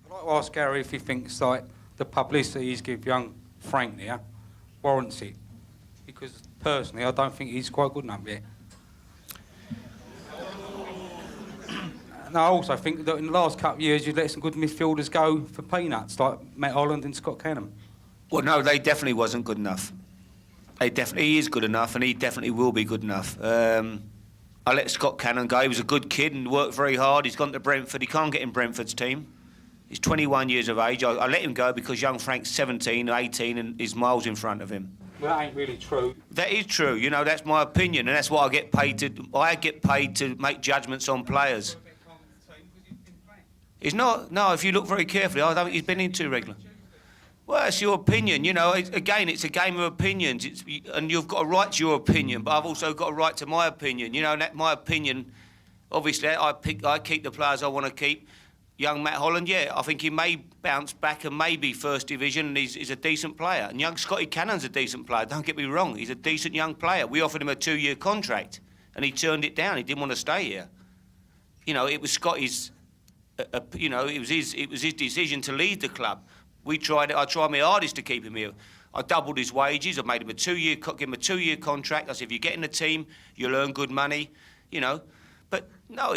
I'd like to ask Gary if he thinks like the publicity he's give young Frank there warrants it. Because personally, I don't think he's quite good enough yet. And I also think that in the last couple of years, you've let some good midfielders go for peanuts, like Matt Holland and Scott Cannon. Well, no, they definitely wasn't good enough. He is good enough, and he definitely will be good enough. I let Scott Cannon go. He was a good kid and worked very hard. He's gone to Brentford. He can't get in Brentford's team. He's 21 years of age. I let him go because young Frank's 17 or 18 and is miles in front of him. Well, that ain't really true. That is true. You know, that's my opinion, and that's what I get paid to. I get paid to make judgments on players. He's not. No, if you look very carefully, I don't think he's been in too regular. Well, it's your opinion, you know. Again, it's a game of opinions, and you've got a right to your opinion, but I've also got a right to my opinion. You know, and that my opinion, obviously, I keep the players I want to keep. Young Matt Holland, yeah, I think he may bounce back and maybe first division, and he's a decent player. And young Scotty Cannon's a decent player, don't get me wrong. He's a decent young player. We offered him a 2-year contract, and he turned it down. He didn't want to stay here. You know, it was Scotty's, you know, it was his decision to leave the club. I tried my hardest to keep him here. I doubled his wages. I made him give him a 2-year contract. I said, if you get in the team, you'll earn good money, you know. But no,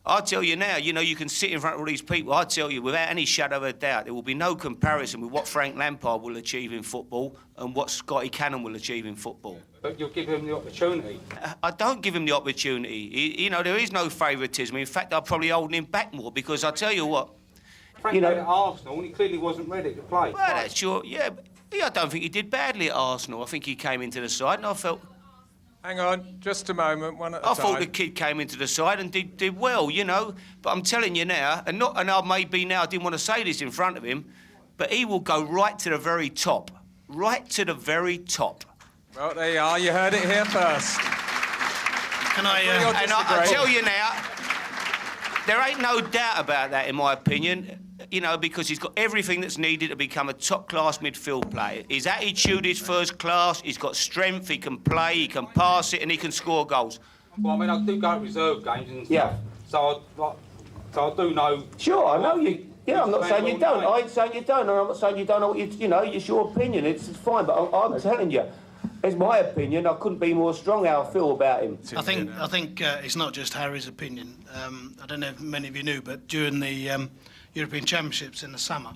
I tell you now, you know, you can sit in front of all these people. I tell you, without any shadow of a doubt, there will be no comparison with what Frank Lampard will achieve in football and what Scotty Cannon will achieve in football. But you'll give him the opportunity. I don't give him the opportunity. You know, there is no favouritism. In fact, I'm probably holding him back more because I tell you what. Frank played at Arsenal and he clearly wasn't ready to play. Well, that's your, yeah. I don't think he did badly at Arsenal. I think he came into the side and I felt... Hang on, just a moment, one at a time. I thought the kid came into the side and did well, you know. But I'm telling you now, and I maybe now I didn't want to say this in front of him, but he will go right to the very top. Right to the very top. Well, there you are. You heard it here first. Can I tell you now, there ain't no doubt about that, in my opinion. You know, because he's got everything that's needed to become a top-class midfield player. His attitude is first class, he's got strength, he can play, he can pass it, and he can score goals. Well, I mean, I do go to reserve games and stuff. Yeah. So I do know... Sure, I know you... Yeah, I'm not saying you don't. I ain't saying you don't, and I'm not saying you don't know what you know, it's your opinion, it's fine, but I'm telling you, it's my opinion, I couldn't be more strong how I feel about him. I think it's not just Harry's opinion. I don't know if many of you knew, but during the European Championships in the summer,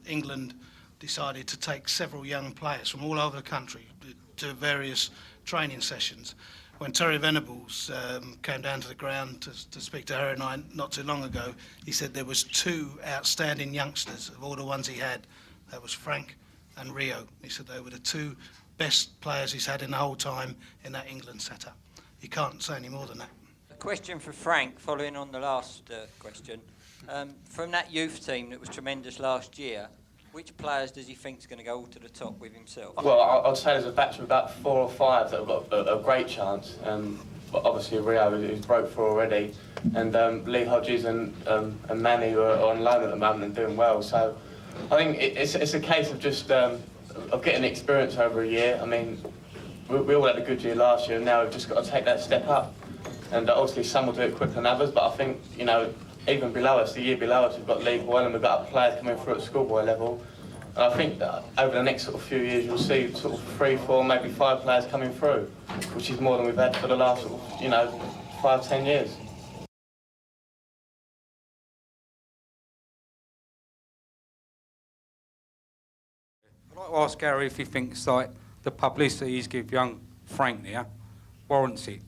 England decided to take several young players from all over the country to various training sessions. When Terry Venables came down to the ground to speak to Harry and I not too long ago, he said there was 2 outstanding youngsters of all the ones he had. That was Frank and Rio. He said they were the 2 best players he's had in the whole time in that England setup. You can't say any more than that. A question for Frank, following on the last question. From that youth team that was tremendous last year, which players does he think is going to go all to the top with himself? Well, I'd say there's a batch of about 4 or 5 that have got a great chance. But obviously Rio, who's broke through already, and Lee Hodges and Manny, who are on loan at the moment and doing well. So I think it's a case of just of getting experience over a year. I mean, we all had a good year last year, and now we've just got to take that step up. And obviously some will do it quicker than others, but I think, you know, even below us, the year below us, we've got League One and we've got players coming through at schoolboy level. And I think that over the next sort of few years, you'll see sort of 3, 4, maybe 5 players coming through, which is more than we've had for the last, sort of, you know, 5, 10 years. I'd like to ask Gary if he thinks like the publicity he's give young Frank there warrants it.